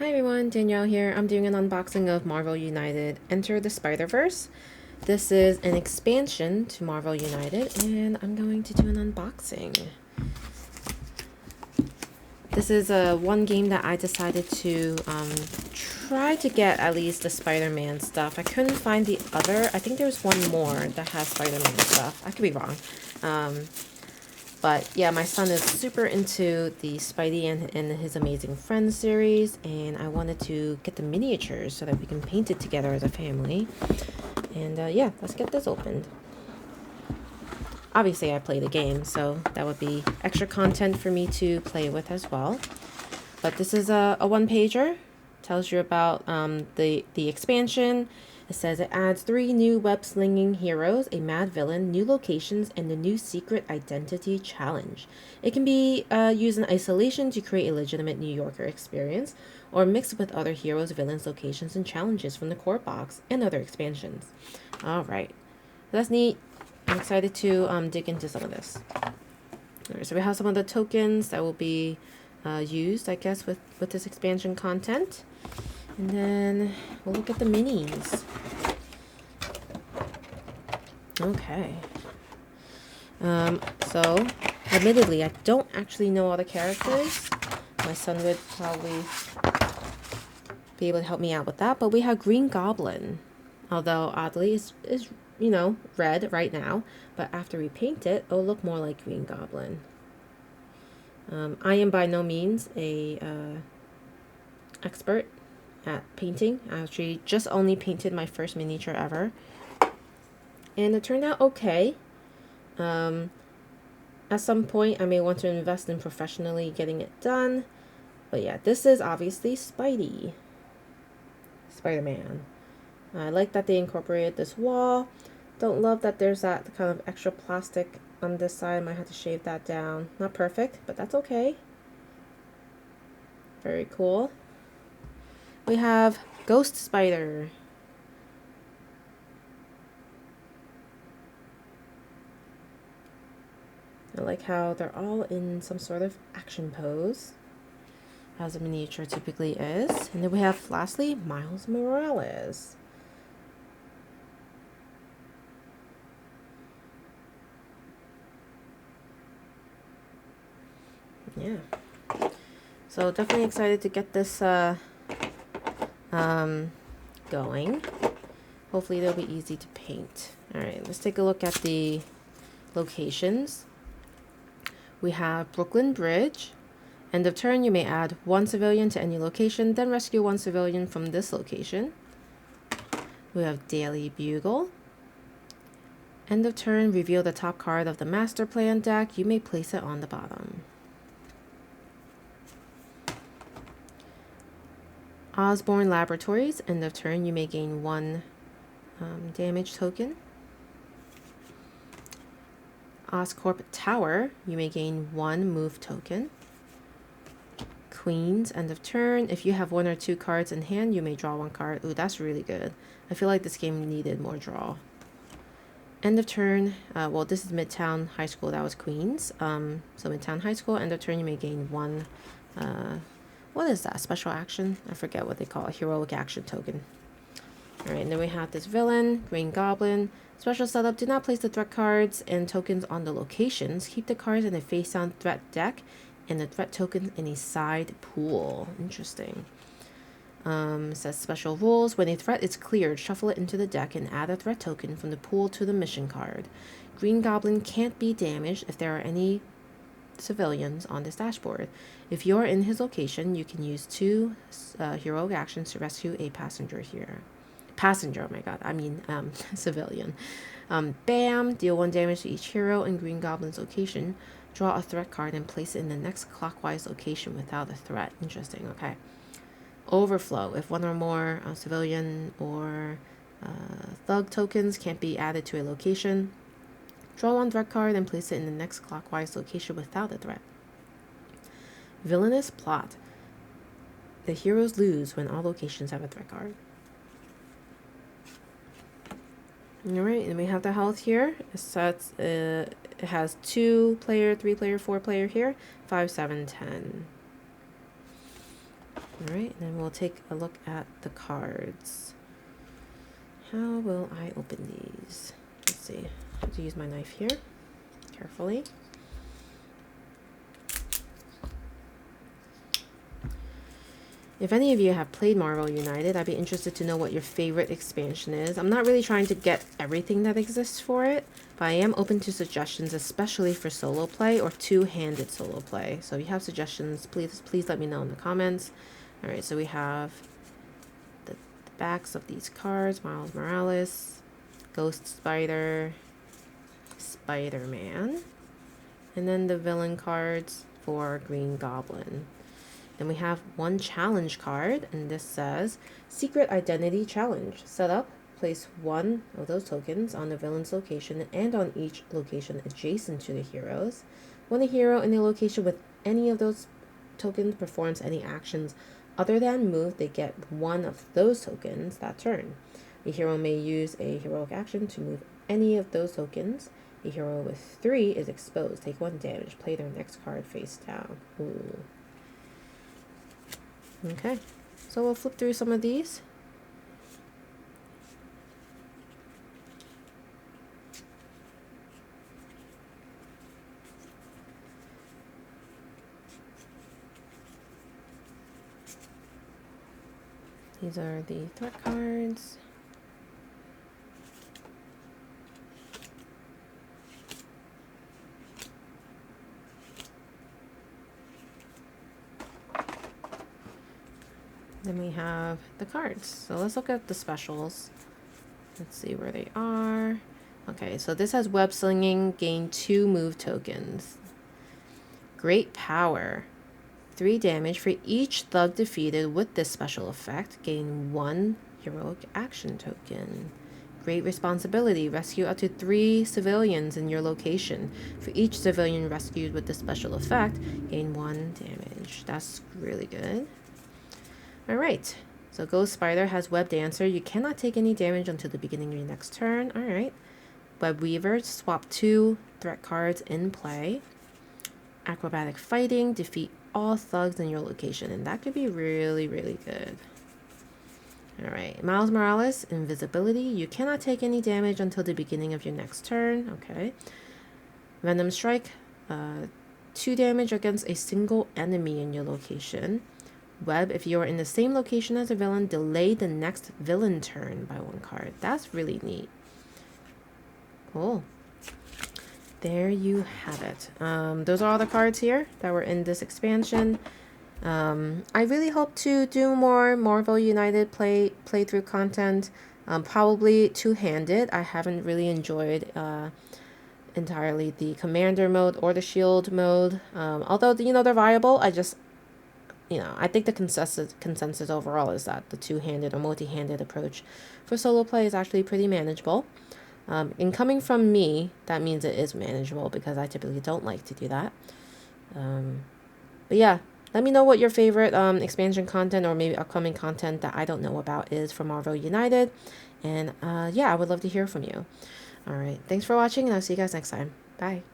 Hi everyone, Danielle here. I'm doing an unboxing of Marvel United Enter the Spider-Verse. This is an expansion to Marvel United, and I'm going to do an unboxing. This is one game that I decided to try to get at least the Spider-Man stuff. I couldn't find the other. I think there's one more that has Spider-Man stuff. I could be wrong. But yeah, my son is super into the Spidey and his Amazing Friends series, and I wanted to get the miniatures so that we can paint it together as a family. And yeah, let's get this opened. Obviously, I play the game, so that would be extra content for me to play with as well. But this is a one-pager. Tells you about the expansion. It says it adds 3 new web-slinging heroes, a mad villain, new locations, and a new secret identity challenge. It can be used in isolation to create a legitimate New Yorker experience, or mixed with other heroes, villains, locations, and challenges from the core box and other expansions. Alright, that's neat. I'm excited to dig into some of this. Alright, so we have some of the tokens that will be used, I guess, with this expansion content. And then we'll look at the minis. Okay. So, admittedly, I don't actually know all the characters. My son would probably be able to help me out with that. But we have Green Goblin. Although, oddly, is you know, red right now. But after we paint it, it'll look more like Green Goblin. I am by no means a expert at painting. I actually just only painted my first miniature ever, and it turned out okay. At some point I may want to invest in professionally getting it done, but yeah, this is obviously Spider-Man. I like that they incorporated this wall. Don't love that there's that kind of extra plastic on this side. Might have to shave that down. Not perfect, but that's okay. Very cool. We have Ghost Spider. I like how they're all in some sort of action pose, as a miniature typically is. And then we have, lastly, Miles Morales. Yeah. So definitely excited to get this going. Hopefully they'll be easy to paint. Alright, let's take a look at the locations. We have Brooklyn Bridge. End of turn, you may add 1 civilian to any location, then rescue 1 civilian from this location. We have Daily Bugle. End of turn, reveal the top card of the Master Plan deck. You may place it on the bottom. Osborne Laboratories. End of turn, you may gain 1 damage token. Oscorp Tower, you may gain 1 move token. Queens, end of turn. If you have 1 or 2 cards in hand, you may draw 1 card. Ooh, that's really good. I feel like this game needed more draw. End of turn. Well, this is Midtown High School. That was Queens. So Midtown High School. End of turn, you may gain 1. What is that? Special action? I forget what they call it. Heroic action token. Alright, and then we have this villain, Green Goblin. Special setup, do not place the threat cards and tokens on the locations. Keep the cards in a face-down threat deck and the threat tokens in a side pool. Interesting. Says special rules. When a threat is cleared, shuffle it into the deck and add a threat token from the pool to the mission card. Green Goblin can't be damaged if there are any civilians on this dashboard. If you're in his location, you can use 2 heroic actions to rescue a passenger here. Oh my god, I mean civilian. Bam, deal 1 damage to each hero in Green Goblin's location. Draw a threat card and place it in the next clockwise location without a threat. Interesting, okay. Overflow, if 1 or more civilian or thug tokens can't be added to a location, draw 1 threat card and place it in the next clockwise location without a threat. Villainous plot, the heroes lose when all locations have a threat card. Alright, and we have the health here. It has 2 player, 3 player, 4 player here, 5, 7, 10. All right, and then we'll take a look at the cards. How will I open these? Let's see. I have to use my knife here carefully. If any of you have played Marvel United, I'd be interested to know what your favorite expansion is. I'm not really trying to get everything that exists for it, but I am open to suggestions, especially for solo play or two-handed solo play. So if you have suggestions, please let me know in the comments. All right, so we have the backs of these cards: Miles Morales, Ghost Spider, Spider-Man, and then the villain cards for Green Goblin. Then we have one challenge card, and this says Secret Identity Challenge. Set up, place one of those tokens on the villain's location and on each location adjacent to the heroes. When the hero in the location with any of those tokens performs any actions other than move, they get one of those tokens that turn. The hero may use a heroic action to move any of those tokens. A hero with 3 is exposed. Take 1 damage. Play their next card face down. Ooh. Okay, so we'll flip through some of these. These are the threat cards. Then we have the cards. So let's look at the specials. Let's see where they are. Okay, so this has web slinging, gain 2 move tokens. Great power. 3 damage for each thug defeated with this special effect. Gain 1 heroic action token. Great responsibility. Rescue up to 3 civilians in your location. For each civilian rescued with this special effect, gain 1 damage. That's really good. Alright, so Ghost Spider has Web Dancer. You cannot take any damage until the beginning of your next turn. Alright. Web Weaver, swap 2 threat cards in play. Acrobatic Fighting, defeat all thugs in your location. And that could be really, really good. Alright, Miles Morales, Invisibility. You cannot take any damage until the beginning of your next turn. Okay. Venom Strike, 2 damage against a single enemy in your location. Web, if you are in the same location as a villain, delay the next villain turn by 1 card. That's really neat. Cool. There you have it. Those are all the cards here that were in this expansion. I really hope to do more Marvel United playthrough content. Probably two-handed. I haven't really enjoyed entirely the commander mode or the shield mode. Although, they're viable, I think the consensus overall is that the two-handed or multi-handed approach for solo play is actually pretty manageable. And coming from me, that means it is manageable because I typically don't like to do that. But yeah, let me know what your favorite expansion content or maybe upcoming content that I don't know about is for Marvel United. And yeah, I would love to hear from you. All right, thanks for watching, and I'll see you guys next time. Bye.